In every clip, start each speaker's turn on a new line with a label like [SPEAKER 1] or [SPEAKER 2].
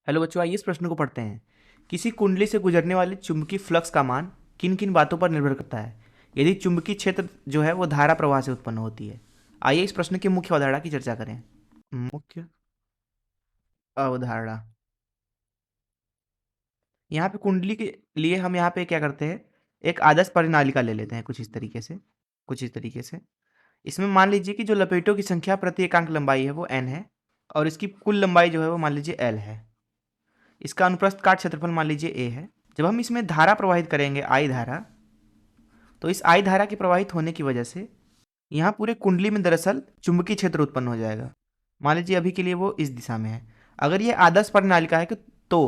[SPEAKER 1] Hello बच्चों, आइए इस प्रश्न को पढ़ते हैं। किसी कुंडली से गुजरने वाले चुंबकीय फ्लक्स का मान किन किन बातों पर निर्भर करता है यदि चुंबकीय क्षेत्र जो है वो धारा प्रवाह से उत्पन्न होती है। आइए इस प्रश्न की मुख्य अवधारणा की चर्चा करें। मुख्य अवधारणा। यहाँ पे कुंडली के लिए हम यहाँ पे क्या करते हैं, एक आदर्श परिनालिका ले लेते हैं कुछ इस तरीके से। इसमें मान लीजिए कि जो लपेटों की संख्या प्रति एकांक लंबाई है वो n है और इसकी कुल लंबाई जो है वो मान लीजिए l है। इसका अनुप्रस्थ काट क्षेत्रफल मान लीजिए a है। जब हम इसमें धारा प्रवाहित करेंगे I धारा, तो इस I धारा के प्रवाहित होने की वजह से यहाँ पूरे कुंडली में दरअसल चुंबकीय क्षेत्र उत्पन्न हो जाएगा। मान लीजिए अभी के लिए वो इस दिशा में है। अगर ये आदर्श परिनालिका है तो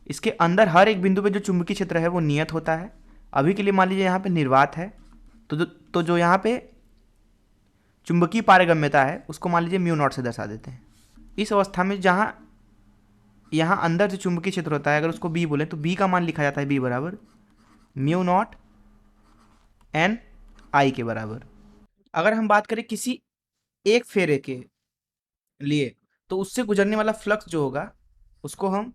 [SPEAKER 1] इसके अंदर हर एक बिंदु पे जो चुंबकीय क्षेत्र है वो नियत होता है। अभी के लिए मान लीजिए यहाँ पे निर्वात है, तो जो यहाँ पे चुंबकीय पारगम्यता है उसको मान लीजिए म्यू नॉट से दर्शा देते हैं। इस अवस्था में जहाँ यहाँ अंदर जो चुंबकीय क्षेत्र होता है, अगर उसको बी बोले तो बी का मान लिखा जाता है बी बराबर म्यू नॉट एन आई के बराबर। अगर हम बात करें किसी एक फेरे के लिए, तो उससे गुजरने वाला फ्लक्स जो होगा उसको हम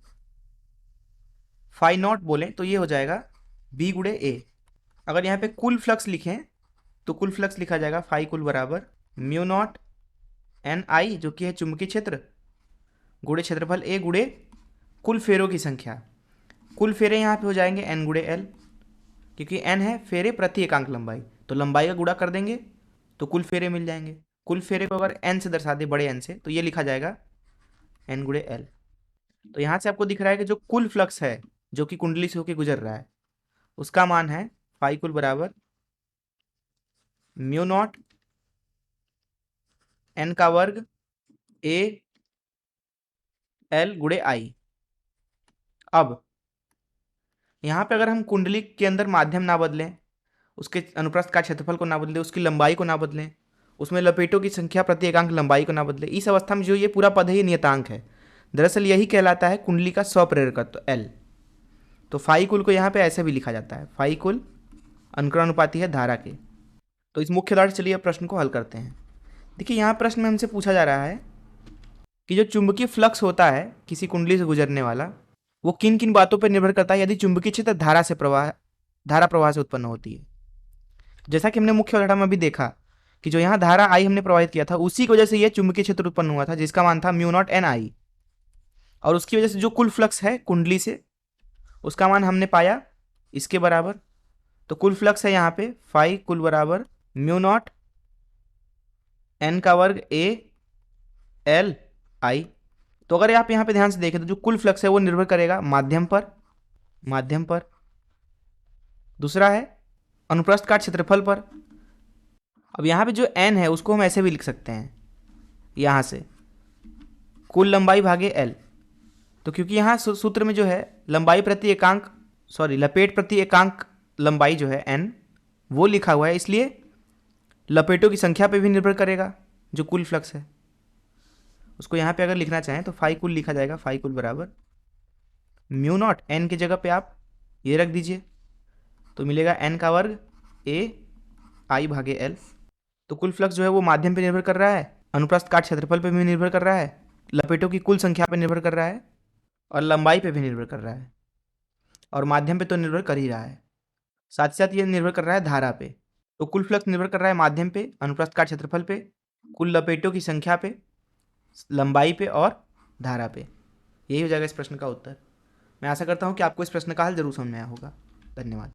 [SPEAKER 1] फाई नॉट बोलें तो ये हो जाएगा बी गुड़े ए। अगर यहाँ पे कुल फ्लक्स लिखें तो कुल फ्लक्स लिखा जाएगा फाई कुल बराबर म्यू नॉट एन आई, जो कि है चुंबकीय क्षेत्र, गुड़े क्षेत्रफल ए गुड़े कुल फेरों की संख्या। कुल फेरे यहाँ पे हो जाएंगे एन गुड़े एल, क्योंकि एन है फेरे प्रति एकांक लंबाई, तो लंबाई का गुणा कर देंगे तो कुल फेरे मिल जाएंगे। कुल फेरे को अगर एन से दर्शा दे, बड़े एन से, तो ये लिखा जाएगा एन गुड़े एल। तो यहाँ से आपको दिख रहा है कि जो कुल फ्लक्स है जो कि कुंडली से होकर गुजर रहा है उसका मान है फाई कुल बराबर म्यू नॉट एन का वर्ग ए एल गुड़े आई। अब यहाँ पे अगर हम कुंडली के अंदर माध्यम ना बदलें, उसके अनुप्रस्थ का क्षेत्रफल को ना बदलें, उसकी लंबाई को ना बदलें, उसमें लपेटों की संख्या प्रति एकांक लंबाई को ना बदलें, इस अवस्था में जो ये पूरा पद है ये नियतांक है। दरअसल यही कहलाता है कुंडली का स्वप्रेरकत्व एल। तो फाई कुल को यहाँ पे ऐसे भी लिखा जाता है, फाई कुल अनुक्रमानुपाती है धारा के। तो इस मुख्य आधार से चलिए अब प्रश्न को हल करते हैं। देखिए यहाँ प्रश्न में हमसे पूछा जा रहा है कि जो चुंबकीय फ्लक्स होता है किसी कुंडली से गुजरने वाला, वो किन किन बातों पर निर्भर करता है यदि चुंबकीय क्षेत्र धारा प्रवाह से उत्पन्न होती है। जैसा कि हमने मुख्य अवधारणा में भी देखा कि जो यहाँ धारा आई हमने प्रवाहित किया था उसी की वजह से यह चुंबकीय क्षेत्र उत्पन्न हुआ था, जिसका मान था म्यू नॉट एन आई, और उसकी वजह से जो कुल फ्लक्स है कुंडली से उसका मान हमने पाया इसके बराबर। तो कुल फ्लक्स है यहाँ पे फाई कुल बराबर म्यू नॉट एन का वर्ग ए एल आई। तो अगर आप यहाँ पे ध्यान से देखें तो जो कुल फ्लक्स है वो निर्भर करेगा माध्यम पर। दूसरा है अनुप्रस्थ काट क्षेत्रफल पर। अब यहाँ पे जो n है उसको हम ऐसे भी लिख सकते हैं, यहाँ से कुल लंबाई भागे l। तो क्योंकि यहाँ सूत्र में जो है लंबाई प्रति एकांक लपेट प्रति एकांक लंबाई जो है n वो लिखा हुआ है, इसलिए लपेटों की संख्या पे भी निर्भर करेगा जो कुल फ्लक्स है। उसको यहाँ पे अगर लिखना चाहें तो फाई कुल लिखा जाएगा, फाई कुल बराबर म्यू नॉट n की जगह पे आप ये रख दीजिए तो मिलेगा n का वर्ग a आई भागे l। तो कुल फ्लक्स जो है वो माध्यम पे निर्भर कर रहा है, अनुप्रस्थ काट क्षेत्रफल पे भी निर्भर कर रहा है, लपेटों की कुल संख्या पे निर्भर कर रहा है और लंबाई पे भी निर्भर कर रहा है, और माध्यम पे तो निर्भर कर ही रहा है। साथ ही साथ ये निर्भर कर रहा है धारा पे। तो कुल फ्लक्स निर्भर कर रहा है माध्यम पे, अनुप्रस्थ काट क्षेत्रफल पे, कुल लपेटों की संख्या पे, लंबाई पे और धारा पे। यही हो जाएगा इस प्रश्न का उत्तर। मैं आशा करता हूँ कि आपको इस प्रश्न का हल जरूर समझ में आया होगा। धन्यवाद।